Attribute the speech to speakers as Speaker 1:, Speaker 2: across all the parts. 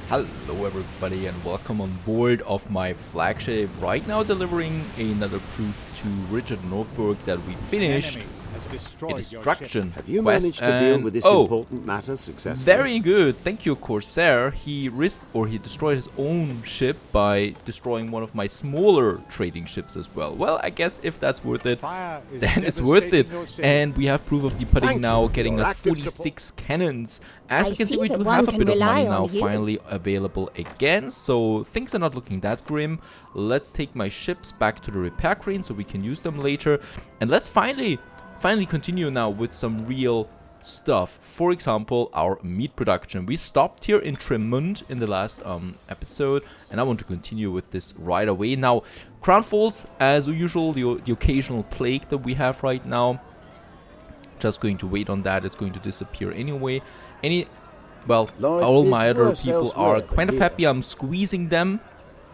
Speaker 1: Hello everybody and welcome on board of my flagship, right now delivering another proof to Richard Notebook that we finished a destruction
Speaker 2: Have you
Speaker 1: quest.
Speaker 2: managed to deal with this important matter successfully?
Speaker 1: Very good, thank you Corsair. He destroyed his own ship by destroying one of my smaller trading ships as well. Well, I guess if that's worth it, then it's worth it. And we have proof of the pudding now, getting us 46 cannons. As you can see, we do have a bit of money now finally available again, so things are not looking that grim. Let's take my ships back to the repair crane so we can use them later, and let's finally continue now with some real stuff. For example, our meat production. We stopped here in Tremont in the last episode, and I want to continue with this right away. Now, Crown Falls, as usual, the occasional plague that we have right now. Just going to wait on that. It's going to disappear anyway. Well, all my other people are kind of happy. I'm squeezing them.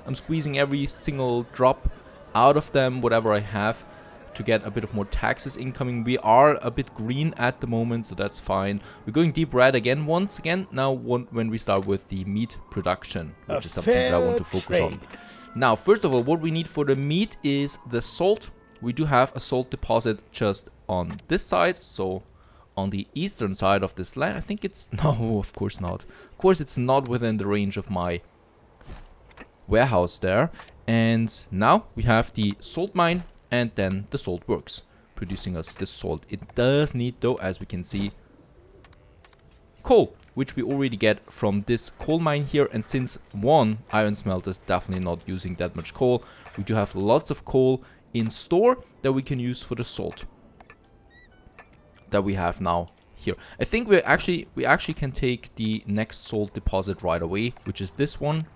Speaker 1: I'm squeezing every single drop out of them, whatever I have, to get a bit of more taxes incoming. We are a bit green at the moment, so that's fine. We're going deep red again once again. Now when we start with the meat production, which is something that I want to focus on. Now, first of all, what we need for the meat is the salt. We do have a salt deposit just on this side, so on the eastern side of this land. I think it's... No, of course not. Of course it's not within the range of my warehouse there. And now we have the salt mine, and then the salt works, producing us this salt. It does need, though, as we can see, coal, which we already get from this coal mine here. And since one iron smelter is definitely not using that much coal, we do have lots of coal in store that we can use for the salt that we have now here. I think we actually can take the next salt deposit right away, which is this one.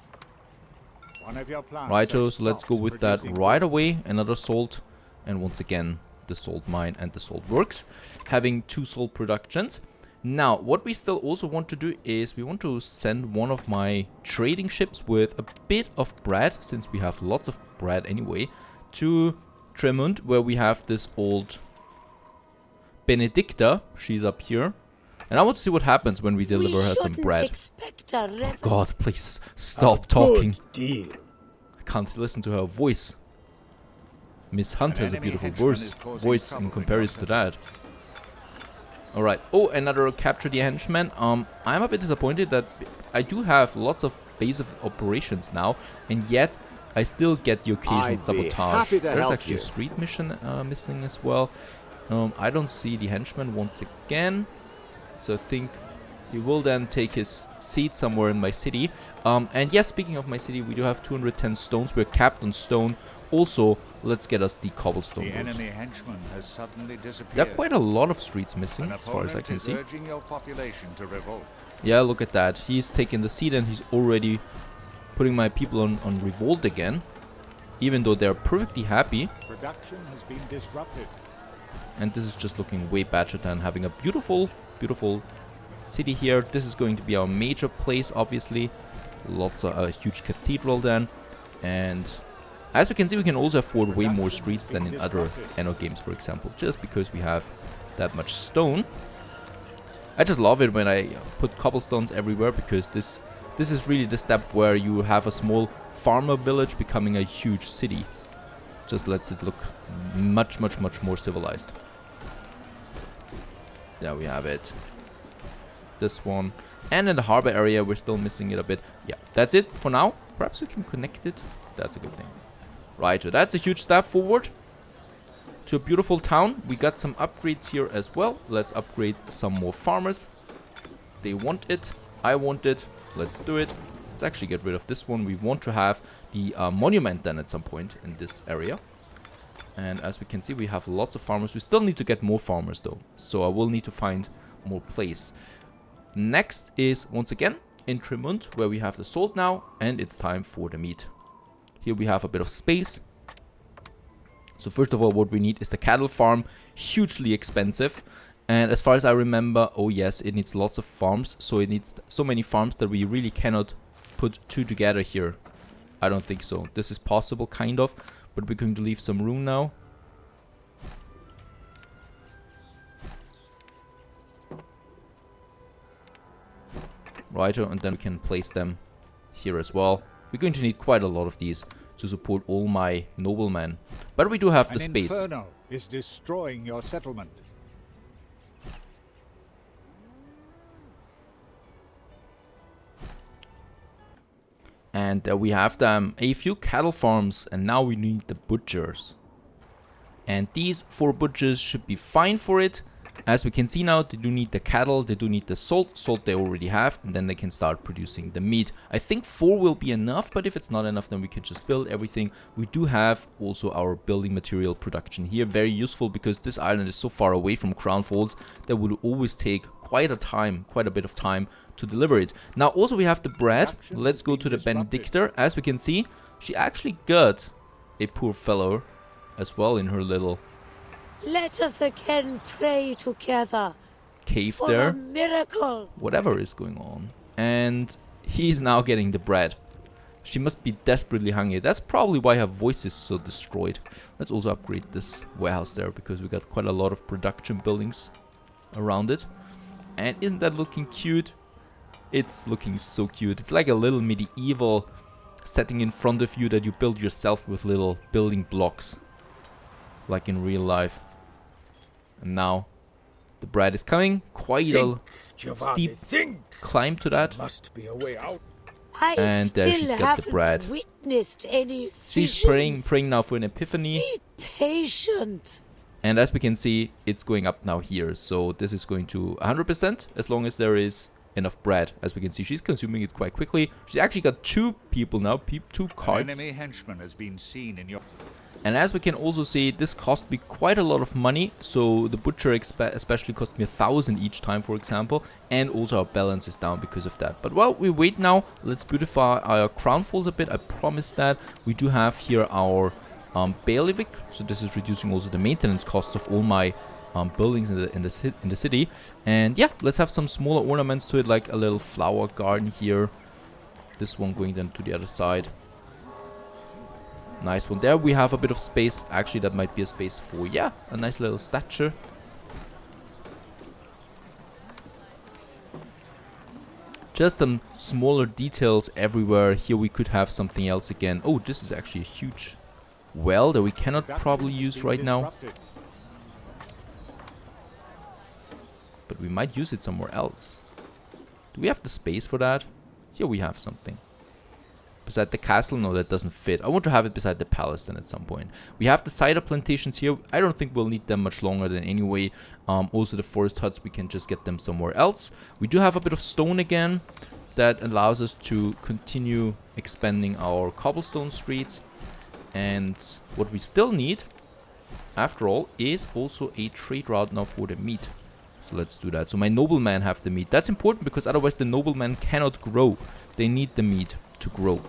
Speaker 1: Righto, so let's go with that right away. Another salt, and once again the salt mine and the salt works, having two salt productions. Now, what we still also want to do is we want to send one of my trading ships with a bit of bread, since we have lots of bread anyway, to Tremont, where we have this old Benedicta. She's up here, and I want to see what happens when we deliver her some bread. God, please stop talking. I can't listen to her voice. Miss Hunt has a beautiful voice in comparison to that. Alright. Oh, another capture the henchman. I'm a bit disappointed that I do have lots of base of operations now, and yet I still get the occasional sabotage. There's actually a street mission missing as well. I don't see the henchman once again, so I think he will then take his seat somewhere in my city. And yes, speaking of my city, we do have 210 stones. We're capped on stone. Also, let's get us the cobblestone roads.
Speaker 3: The enemy henchman has suddenly disappeared.
Speaker 1: There are quite a lot of streets missing, as far as I can see.
Speaker 3: Your population to revolt.
Speaker 1: Yeah, look at that. He's taking the seat and he's already putting my people on revolt again, even though they're perfectly happy.
Speaker 4: Production has been disrupted.
Speaker 1: And this is just looking way better than having a beautiful city here. This is going to be our major place, obviously. Lots of a huge cathedral then. And as we can see, we can also afford way more streets than in other Anno games, for example, just because we have that much stone. I just love it when I put cobblestones everywhere, because this is really the step where you have a small farmer village becoming a huge city. Just lets it look much more civilized. There we have it. This one. And in the harbor area, we're still missing it a bit. Yeah, that's it for now. Perhaps we can connect it. That's a good thing. Right, so that's a huge step forward to a beautiful town. We got some upgrades here as well. Let's upgrade some more farmers. They want it. I want it. Let's do it. Let's actually get rid of this one. We want to have the monument then at some point in this area. And as we can see, we have lots of farmers. We still need to get more farmers though, so I will need to find more place. Next is once again in Tremont, where we have the salt now, and it's time for the meat. Here we have a bit of space. So first of all, what we need is the cattle farm, hugely expensive. And as far as I remember, oh yes, it needs lots of farms. So it needs so many farms that we really cannot put two together here. I don't think so. This is possible, kind of. But we're going to leave some room now. Right, and then we can place them here as well. We're going to need quite a lot of these to support all my noblemen. But we do have the space.
Speaker 4: An inferno is destroying your settlement.
Speaker 1: And we have them a few cattle farms, and now we need the butchers. And these 4 butchers should be fine for it. As we can see now, they do need the cattle, they do need the salt. Salt they already have, and then they can start producing the meat. I think 4 will be enough, but if it's not enough, then we can just build everything. We do have also our building material production here. Very useful, because this island is so far away from Crown Falls that would always take quite a bit of time to deliver it. Now also we have the bread. Let's go to the Benedictor. As we can see, she actually got a poor fellow as well in her little
Speaker 5: let us again pray together
Speaker 1: cave
Speaker 5: for
Speaker 1: there.
Speaker 5: a miracle.
Speaker 1: Whatever is going on. And he's now getting the bread. She must be desperately hungry. That's probably why her voice is so destroyed. Let's also upgrade this warehouse there, because we got quite a lot of production buildings around it. And isn't that looking cute? It's looking so cute. It's like a little medieval setting in front of you that you build yourself with little building blocks, like in real life. And now the bread is coming. Quite a steep climb to that.
Speaker 6: Must be a way out.
Speaker 1: And there she's got the bread.
Speaker 5: Witnessed any
Speaker 1: She's praying now for an epiphany.
Speaker 5: Be patient.
Speaker 1: And as we can see, it's going up now here. So this is going to 100% as long as there is enough bread. As we can see, she's consuming it quite quickly. She's actually got 2 people now, 2 carts.
Speaker 3: An enemy henchman has been seen in your...
Speaker 1: And as we can also see, this cost me quite a lot of money. So the butcher especially cost me 1,000 each time, for example. And also our balance is down because of that. But well, we wait now. Let's beautify our crown falls a bit. I promise that. We do have here our bailiwick. So this is reducing also the maintenance costs of all my buildings in the city. And yeah, let's have some smaller ornaments to it, like a little flower garden here. This one going then to the other side. Nice one. There we have a bit of space. Actually, that might be a space for, yeah, a nice little statue. Just some smaller details everywhere. Here we could have something else again. Oh, this is actually a huge well that we cannot probably use right now. But we might use it somewhere else. Do we have the space for that? Here we have something. Beside the castle? No, that doesn't fit. I want to have it beside the palace then at some point. We have the cider plantations here. I don't think we'll need them much longer than anyway. Also the forest huts, we can just get them somewhere else. We do have a bit of stone again. That allows us to continue expanding our cobblestone streets. And what we still need, after all, is also a trade route now for the meat. So let's do that. So my noblemen have the meat. That's important because otherwise the noblemen cannot grow. They need the meat to grow.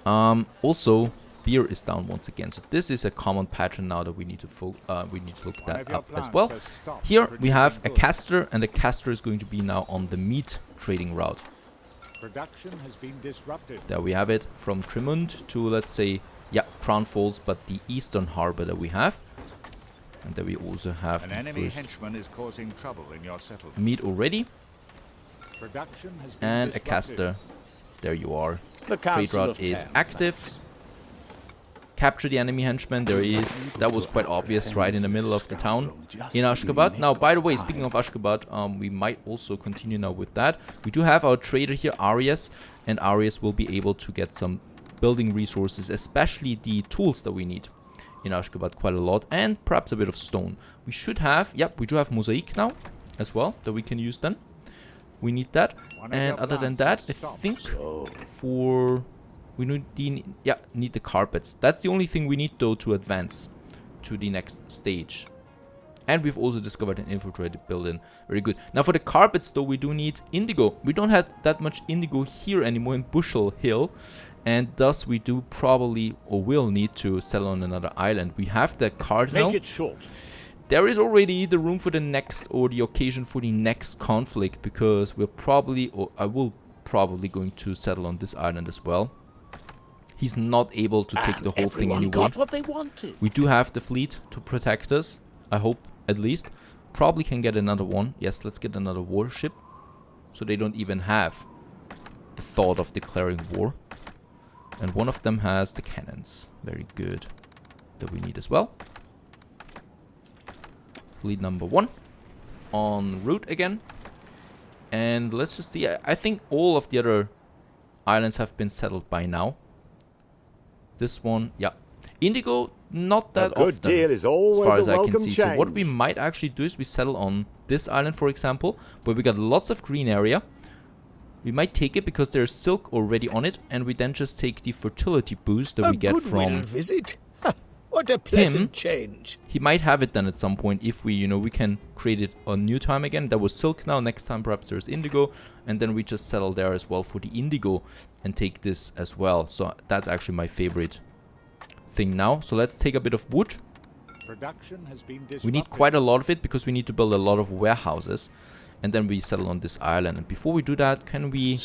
Speaker 1: Also, beer is down once again. So this is a common pattern now that we need to look that up as well. Here we have a caster, and the caster is going to be now on the meat trading route.
Speaker 4: Production has been disrupted.
Speaker 1: There we have it, from Tremund to, let's say, yeah, Crown Falls, but the eastern harbor that we have. And then we also have
Speaker 3: an enemy henchman is causing trouble in your settlement.
Speaker 1: Meat already.
Speaker 4: Production has been
Speaker 1: And
Speaker 4: disrupted.
Speaker 1: a caster. There you are.
Speaker 6: The
Speaker 1: Trade
Speaker 6: Council
Speaker 1: route
Speaker 6: of
Speaker 1: is
Speaker 6: 10,
Speaker 1: active.
Speaker 6: thanks.
Speaker 1: Capture the enemy henchman. There he is. That was quite obvious, right in the middle of the town in Ashgabat. Now, by the way, speaking of Ashgabat, we might also continue now with that. We do have our trader here, Arias, and Arias will be able to get some building resources, especially the tools that we need in Ashgabat quite a lot, and perhaps a bit of stone. We should have, yep, we do have mosaic now as well that we can use then. We need that. And other than that, I think for... we need the carpets. That's the only thing we need though to advance to the next stage. And we've also discovered an infiltrated building. Very good. Now for the carpets though, we do need indigo. We don't have that much indigo here anymore in Bushel Hill. And thus we do probably or will need to settle on another island. We have the cardinal.
Speaker 6: Make it short.
Speaker 1: There is already the room for the next, or the occasion for the next conflict, because we're probably, or I will probably going to settle on this island as well. He's not able to take the whole thing anyway.
Speaker 6: Got what they wanted.
Speaker 1: We do have the fleet to protect us, I hope, at least. Probably can get another one. Yes, let's get another warship. So they don't even have the thought of declaring war. And one of them has the cannons. Very good. That we need as well. Fleet number 1 en route again. And let's just see. I think all of the other islands have been settled by now. This one, yeah. Indigo, not that often. A good deal is always as far as I can see. So what we might actually do is we settle on this island, for example, where we got lots of green area. We might take it because there's silk already on it, and we then just take the fertility boost that we get from
Speaker 6: visit. What a pleasant change.
Speaker 1: He might have it then at some point if we, you know, we can create it a new time again. That was silk now. Next time perhaps there's indigo, and then we just settle there as well for the indigo and take this as well. So that's actually my favorite thing now. So let's take a bit of wood.
Speaker 4: Production has been disrupted.
Speaker 1: We need quite a lot of it because we need to build a lot of warehouses. And then we settle on this island. And before we do that, can we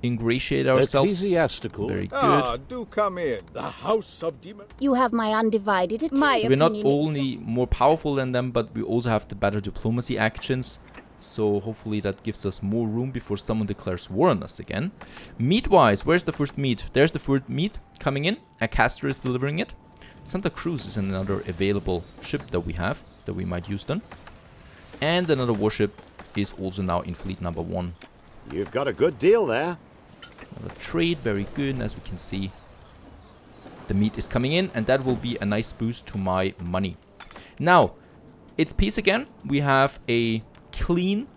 Speaker 1: ingratiate ourselves?
Speaker 6: Ecclesiastical.
Speaker 1: Very good.
Speaker 6: Do come in. The House of Demons.
Speaker 7: You have my undivided attention.
Speaker 1: So we're not only more powerful than them, but we also have the better diplomacy actions. So hopefully that gives us more room before someone declares war on us again. Meat-wise, where's the first meat? There's the first meat coming in. A caster is delivering it. Santa Cruz is another available ship that we have, that we might use then. And another warship is also now in fleet number 1.
Speaker 2: You've got a good deal there.
Speaker 1: Another trade, very good. And as we can see, the meat is coming in, and that will be a nice boost to my money. Now, it's peace again. We have a clean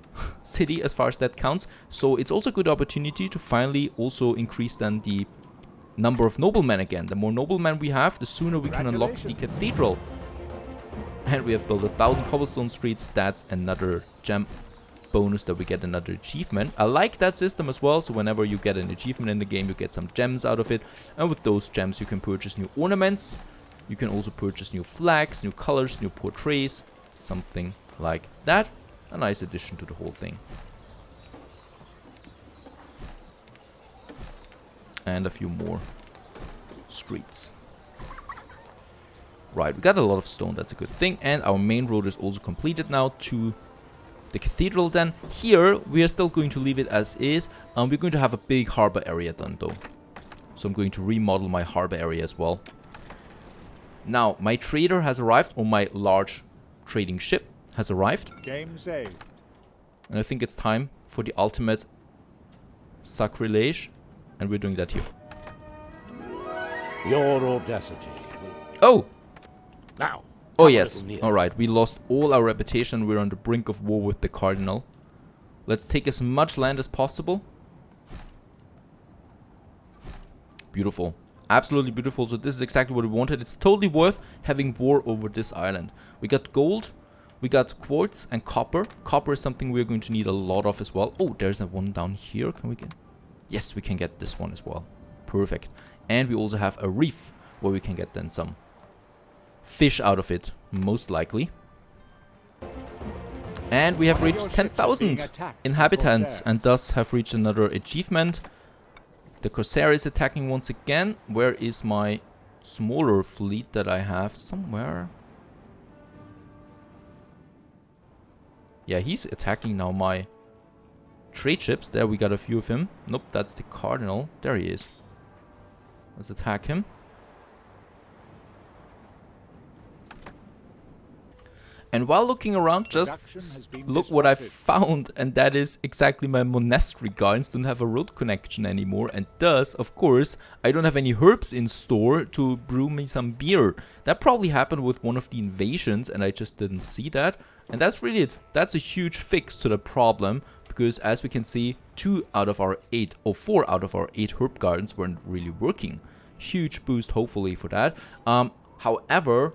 Speaker 1: city as far as that counts. So it's also a good opportunity to finally also increase then the number of noblemen again. The more noblemen we have, the sooner we can unlock the cathedral. And we have built 1,000 cobblestone streets. That's another gem bonus that we get another achievement. I like that system as well. So whenever you get an achievement in the game, you get some gems out of it. And with those gems, you can purchase new ornaments. You can also purchase new flags, new colors, new portraits. Something like that. A nice addition to the whole thing. And a few more streets. Right, we got a lot of stone, that's a good thing. And our main road is also completed now to the cathedral then. Here, we are still going to leave it as is. We're going to have a big harbor area done though. So I'm going to remodel my harbor area as well. Now, my trader has arrived, or my large trading ship has arrived.
Speaker 4: Game saved.
Speaker 1: And I think it's time for the ultimate sacrilege. And we're doing that here.
Speaker 6: Your audacity.
Speaker 1: Oh!
Speaker 6: Now.
Speaker 1: Oh yes, alright, we lost all our reputation, we're on the brink of war with the Cardinal. Let's take as much land as possible. Beautiful. Absolutely beautiful, so this is exactly what we wanted. It's totally worth having war over this island. We got gold, we got quartz and copper. Copper is something we're going to need a lot of as well. Oh, there's a one down here, can we get... Yes, we can get this one as well. Perfect. And we also have a reef where we can get then some fish out of it, most likely. And we have reached 10,000 inhabitants and thus have reached another achievement. The Corsair is attacking once again. Where is my smaller fleet that I have? Somewhere. Yeah, he's attacking now my trade ships. There we got a few of him. Nope, that's the Cardinal. There he is. Let's attack him. And while looking around, just look what I found, and that is exactly my monastery gardens don't have a road connection anymore, and thus, of course, I don't have any herbs in store to brew me some beer. That probably happened with one of the invasions, and I just didn't see that. And that's really it. That's a huge fix to the problem, because as we can see, 4 out of our 8 herb gardens weren't really working. Huge boost, hopefully, for that. However,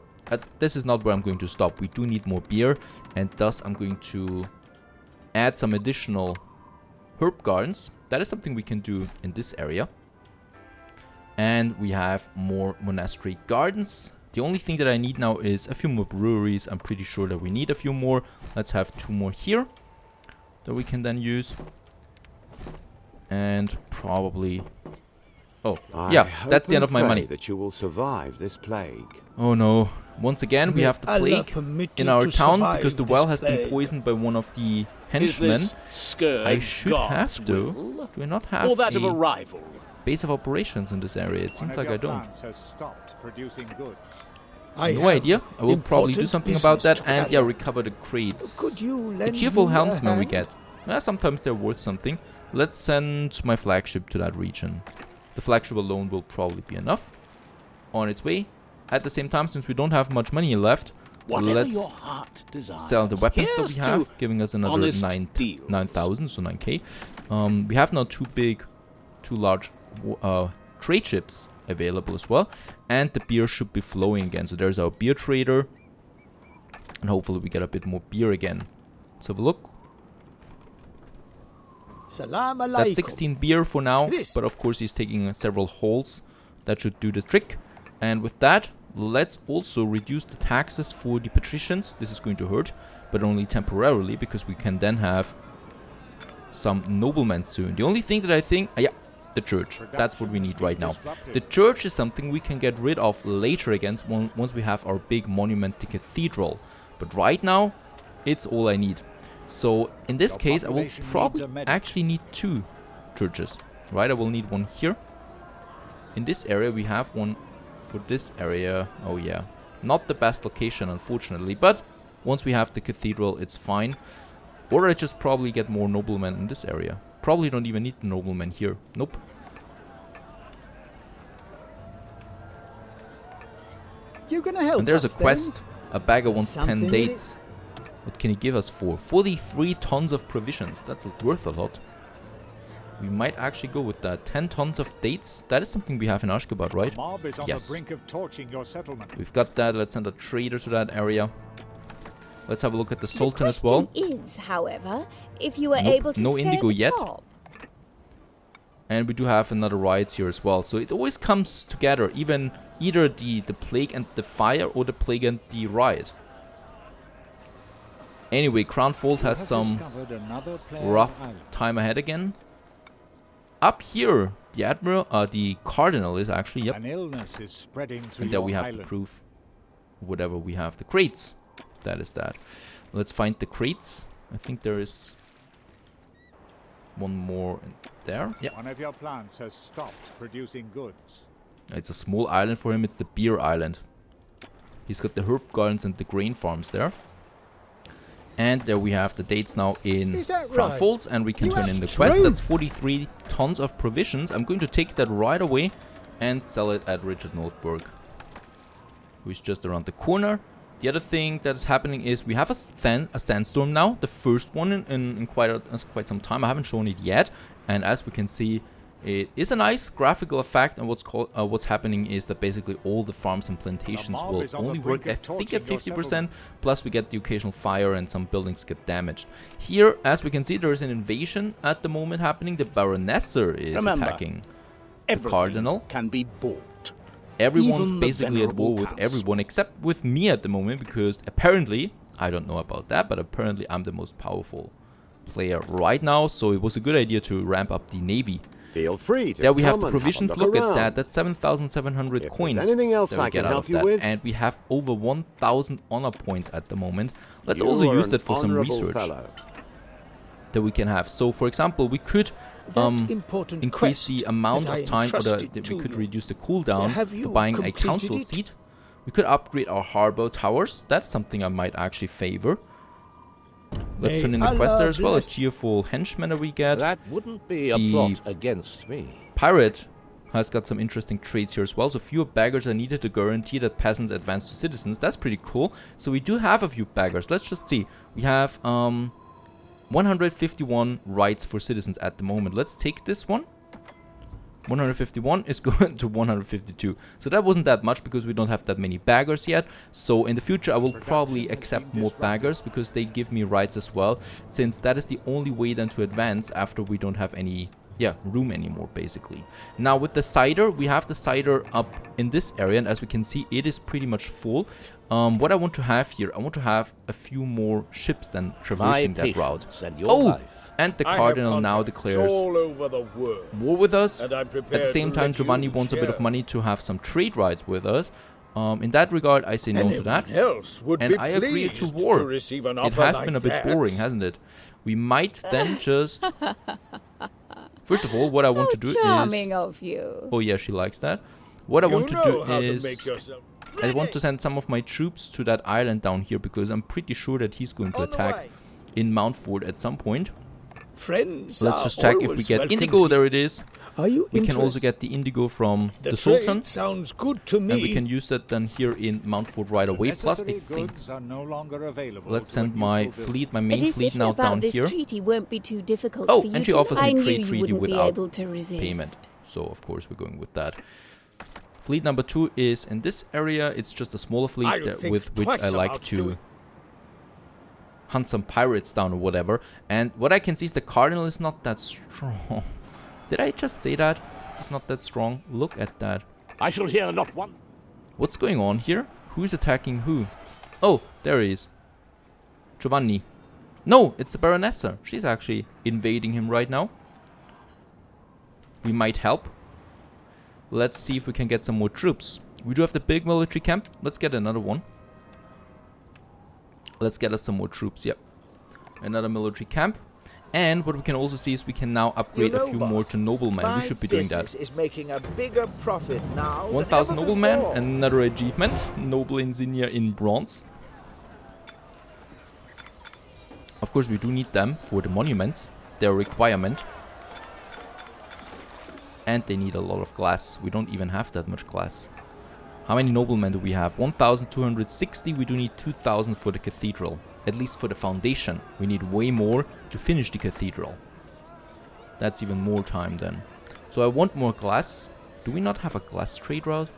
Speaker 1: this is not where I'm going to stop. We do need more beer, and thus I'm going to add some additional herb gardens. That is something we can do in this area. And we have more monastery gardens. The only thing that I need now is a few more breweries. I'm pretty sure that we need a few more. Let's have 2 more here that we can then use. And probably... Oh, yeah, that's the end of my money.
Speaker 2: That you will survive this plague.
Speaker 1: Oh no, Once again, we have the plague in our town because the well has been poisoned by one of the henchmen. I should have though. Do I not have a base of operations in this area? It seems like I don't. No idea. I will probably do something about that and yeah, recover the crates. The cheerful helmsmen we get. Sometimes they're worth something. Let's send my flagship to that region. The flagship alone will probably be enough. On its way. At the same time, since we don't have much money left, let's sell the weapons that we have, giving us another 9,000, so 9k. We have now two large trade ships available as well, and the beer should be flowing again. So there's our beer trader, and hopefully we get a bit more beer again. Let's have a look. That's 16 beer for now, but of course he's taking several holes. That should do the trick. And with that, let's also reduce the taxes for the patricians. This is going to hurt, but only temporarily, because we can then have some noblemen soon. The only thing that I think... yeah, the church. That's what we need right now. The church is something we can get rid of later again, once we have our big monument, the cathedral. But right now, it's all I need. So, in this case, I will probably actually need 2 churches. Right, I will need one here. In this area, we have one for this area. Oh yeah, not the best location, unfortunately. But once we have the cathedral, it's fine. Or I just probably get more noblemen in this area. Probably don't even need the noblemen here. Nope.
Speaker 6: You gonna help?
Speaker 1: And there's a quest. A bagger wants 10 dates. What can he give us for? 43 tons of provisions. That's worth a lot. We might actually go with that. 10 tons of dates. That is something we have in Ashgabat, right? Yes. We've got that. Let's send a trader to that area. Let's have a look at the Sultan as well.
Speaker 7: The question is, however, if you were able to
Speaker 1: no
Speaker 7: stay
Speaker 1: indigo
Speaker 7: at the
Speaker 1: yet.
Speaker 7: top.
Speaker 1: And we do have another riots here as well. So it always comes together. Even either the plague and the fire or the plague and the riot. Anyway, Crown Falls has some rough time ahead again. Up here, the Admiral, the Cardinal is actually, yep.
Speaker 3: An illness is spreading through
Speaker 1: And there we have
Speaker 3: island.
Speaker 1: the proof. Whatever we have, the crates. That is that. Let's find the crates. I think there is one more in there. Yeah.
Speaker 3: One of your plants has stopped producing goods.
Speaker 1: It's a small island for him. It's the beer island. He's got the herb gardens and the grain farms there. And there we have the dates now in Crown Falls, and we can turn in the quest. That's 43 tons of provisions. I'm going to take that right away and sell it at Richard Northburg, who is just around the corner. The other thing that is happening is we have a sandstorm now, the first one in quite some time. I haven't shown it yet, and as we can see, it is a nice graphical effect. And what's happening is that basically all the farms and plantations will only work, I think, at 50%. Plus we get the occasional fire and some buildings get damaged. Here, as we can see, there is an invasion at the moment happening. The Baronesser is attacking the Cardinal.
Speaker 6: Can be bought.
Speaker 1: Everyone's basically at war with everyone except with me at the moment, because apparently, I don't know about that, but apparently I'm the most powerful player right now. So it was a good idea to ramp up the navy.
Speaker 2: Feel free to
Speaker 1: there we have
Speaker 2: come
Speaker 1: the
Speaker 2: and have a
Speaker 1: provisions. Look
Speaker 2: around.
Speaker 1: at that. That's 7,700
Speaker 2: If
Speaker 1: coin.
Speaker 2: there's anything else
Speaker 1: that we
Speaker 2: I can
Speaker 1: get out
Speaker 2: help
Speaker 1: of
Speaker 2: you
Speaker 1: that.
Speaker 2: with,
Speaker 1: And we have over 1,000 honor points at the moment. Let's
Speaker 2: you
Speaker 1: also
Speaker 2: are
Speaker 1: use
Speaker 2: an
Speaker 1: that for some
Speaker 2: honorable
Speaker 1: research
Speaker 2: fellow.
Speaker 1: that we can have. So, for example, we could increase the amount of time, or we could reduce the cooldown for buying a council seat. We could upgrade our harbor towers. That's something I might actually favor. Let's turn in the quest there as well. A cheerful henchman that we get.
Speaker 6: That wouldn't be a plot against me.
Speaker 1: Pirate has got some interesting traits here as well. So fewer baggers are needed to guarantee that peasants advance to citizens. That's pretty cool. So we do have a few baggers. Let's just see. We have 151 rights for citizens at the moment. Let's take this one. 151 is going to 152. So that wasn't that much because we don't have that many baggers yet. So in the future I will probably accept more baggers because they give me rights as well, since that is the only way then to advance after we don't have any room anymore, basically. Now with the cider, we have the cider up in this area, and as we can see, it is pretty much full. What I want to have here, I want to have a few more ships then traversing that route. And the Cardinal now declares war with us. At the same time, Giovanni wants a bit of money to have some trade rights with us. In that regard, I say no to that.
Speaker 6: Else would
Speaker 1: And I agree to war. It has been a bit boring, hasn't it? We might then just... First of all, what I want to do
Speaker 7: charming
Speaker 1: is...
Speaker 7: of you.
Speaker 1: Oh yeah, she likes that. What I want to do is... I want to send some of my troops to that island down here, because I'm pretty sure that he's going to attack in Mountford at some point.
Speaker 6: Friends
Speaker 1: Let's just check if we get indigo. There it is.
Speaker 6: Are you
Speaker 1: We can also get the indigo from the Sultan.
Speaker 6: Sounds good to me.
Speaker 1: And we can use that then here in Mountford right away. Plus, I
Speaker 3: Necessary
Speaker 1: think...
Speaker 3: goods are no longer available
Speaker 1: Let's
Speaker 3: to
Speaker 1: send
Speaker 3: a
Speaker 1: my
Speaker 3: neutral
Speaker 1: fleet, my
Speaker 7: A
Speaker 1: main fleet
Speaker 7: decision
Speaker 1: now
Speaker 7: about
Speaker 1: down
Speaker 7: this
Speaker 1: here.
Speaker 7: treaty won't be too difficult
Speaker 1: Oh,
Speaker 7: for you
Speaker 1: and she
Speaker 7: to-
Speaker 1: offers me
Speaker 7: I
Speaker 1: a
Speaker 7: knew
Speaker 1: trade
Speaker 7: you
Speaker 1: treaty
Speaker 7: wouldn't be
Speaker 1: without
Speaker 7: able to resist.
Speaker 1: payment. So, of course, we're going with that. Fleet number 2 is in this area. It's just a smaller fleet with which I like to hunt some pirates down or whatever. And what I can see is the Cardinal is not that strong. Did I just say that? He's not that strong. Look at that.
Speaker 6: I shall hear not one.
Speaker 1: What's going on here? Who is attacking who? Oh, there he is. Giovanni. No, it's the Baronessa. She's actually invading him right now. We might help. Let's see if we can get some more troops. We do have the big military camp. Let's get another one. Let's get us some more troops. Yep. Another military camp. And what we can also see is we can now upgrade a few more to noblemen. We should be doing that.
Speaker 6: Is making a bigger profit now.
Speaker 1: 1000 noblemen. Another achievement. Noble insignia in bronze. Of course, we do need them for the monuments. They're a requirement. And they need a lot of glass. We don't even have that much glass. How many noblemen do we have? 1260. We do need 2000 for the cathedral. At least for the foundation. We need way more to finish the cathedral. That's even more time then. So I want more glass. Do we not have a glass trade route?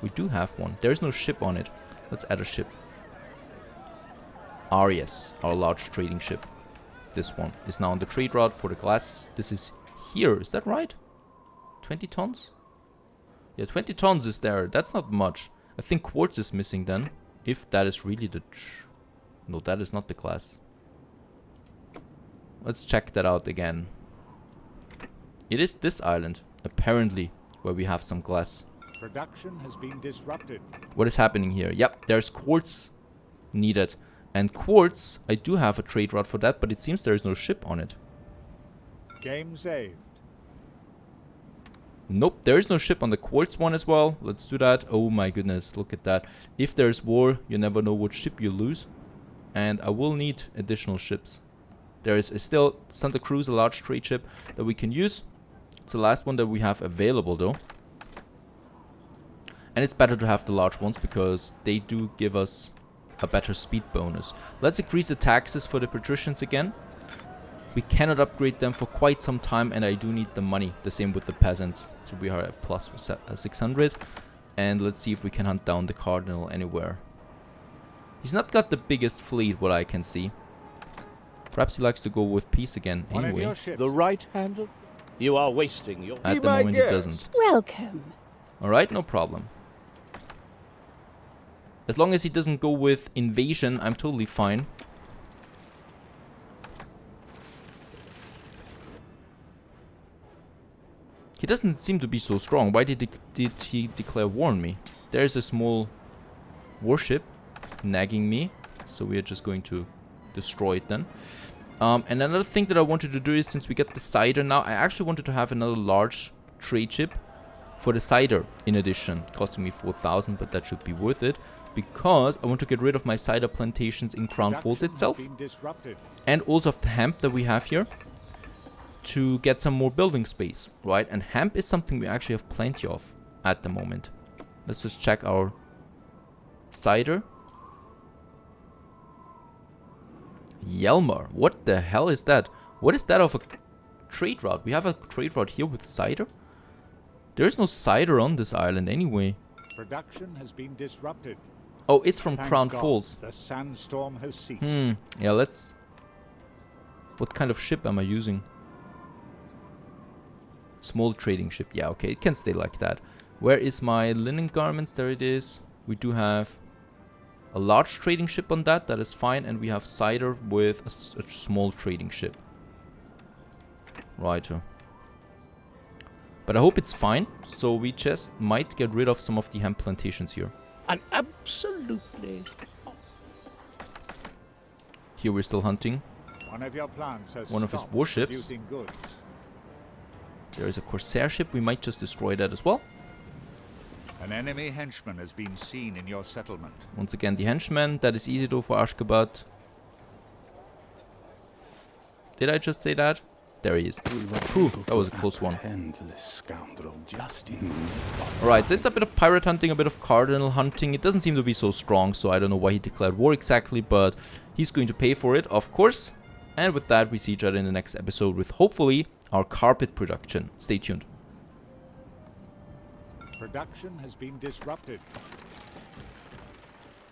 Speaker 1: We do have one. There's no ship on it. Let's add a ship. Arias, our large trading ship. This one is now on the trade route for the glass. This is here. Is that right? 20 tons? Yeah, 20 tons is there. That's not much. I think quartz is missing then. If that is really the... No, that is not the glass. Let's check that out again. It is this island, apparently, where we have some glass.
Speaker 3: Production has been disrupted.
Speaker 1: What is happening here? Yep, there's quartz needed. And quartz, I do have a trade route for that, but it seems there is no ship on it.
Speaker 3: Game saved.
Speaker 1: Nope, there is no ship on the quartz one as well. Let's do that. Oh my goodness, look at that. If there's war, you never know what ship you lose. And I will need additional ships. There is still Santa Cruz, a large trade ship that we can use. It's the last one that we have available though. And it's better to have the large ones because they do give us a better speed bonus. Let's increase the taxes for the patricians again. We cannot upgrade them for quite some time and I do need the money. The same with the peasants. So we are at plus 600. And let's see if we can hunt down the Cardinal anywhere. He's not got the biggest fleet, what I can see. Perhaps he likes to go with peace again anyway.
Speaker 6: The right hand of... You are wasting your...
Speaker 1: At the moment he doesn't.
Speaker 7: Welcome.
Speaker 1: Alright, no problem. As long as he doesn't go with invasion, I'm totally fine. He doesn't seem to be so strong. Why did he declare war on me? There's a small warship nagging me. So we are just going to destroy it then. And another thing that I wanted to do is, since we get the cider now, I actually wanted to have another large trade ship for the cider in addition. Costing me 4,000, but that should be worth it. Because I want to get rid of my cider plantations in Crown Falls itself. And also of the hemp that we have here. To get some more building space, right? And hemp is something we actually have plenty of at the moment. Let's just check our cider. Yelmer, what the hell is that? What is that of a trade route? We have a trade route here with cider? There's no cider on this island anyway.
Speaker 3: Production has been disrupted.
Speaker 1: Oh, it's from
Speaker 3: Thank
Speaker 1: Crown
Speaker 3: God,
Speaker 1: Falls.
Speaker 3: the sandstorm has ceased.
Speaker 1: Yeah, let's... What kind of ship am I using? Small trading ship. Yeah, okay, it can stay like that. Where is my linen garments? There it is. We do have a large trading ship on that. That is fine. And we have cider with a small trading ship. Right. But I hope it's fine. So we just might get rid of some of the hemp plantations here.
Speaker 6: And absolutely.
Speaker 1: Here we're still hunting.
Speaker 3: One of your plants has
Speaker 1: One of his
Speaker 3: stopped
Speaker 1: warships.
Speaker 3: producing goods.
Speaker 1: There is a Corsair ship. We might just destroy that as well.
Speaker 3: An enemy henchman has been seen in your settlement.
Speaker 1: Once again, the henchman. That is easy though for Ashgabat. Did I just say that? There he is. Whew, that was a close one. Alright, so it's a bit of pirate hunting, a bit of cardinal hunting. It doesn't seem to be so strong, so I don't know why he declared war exactly, but he's going to pay for it, of course. And with that, we see each other in the next episode with, hopefully, our carpet production. Stay tuned.
Speaker 3: Production has been disrupted.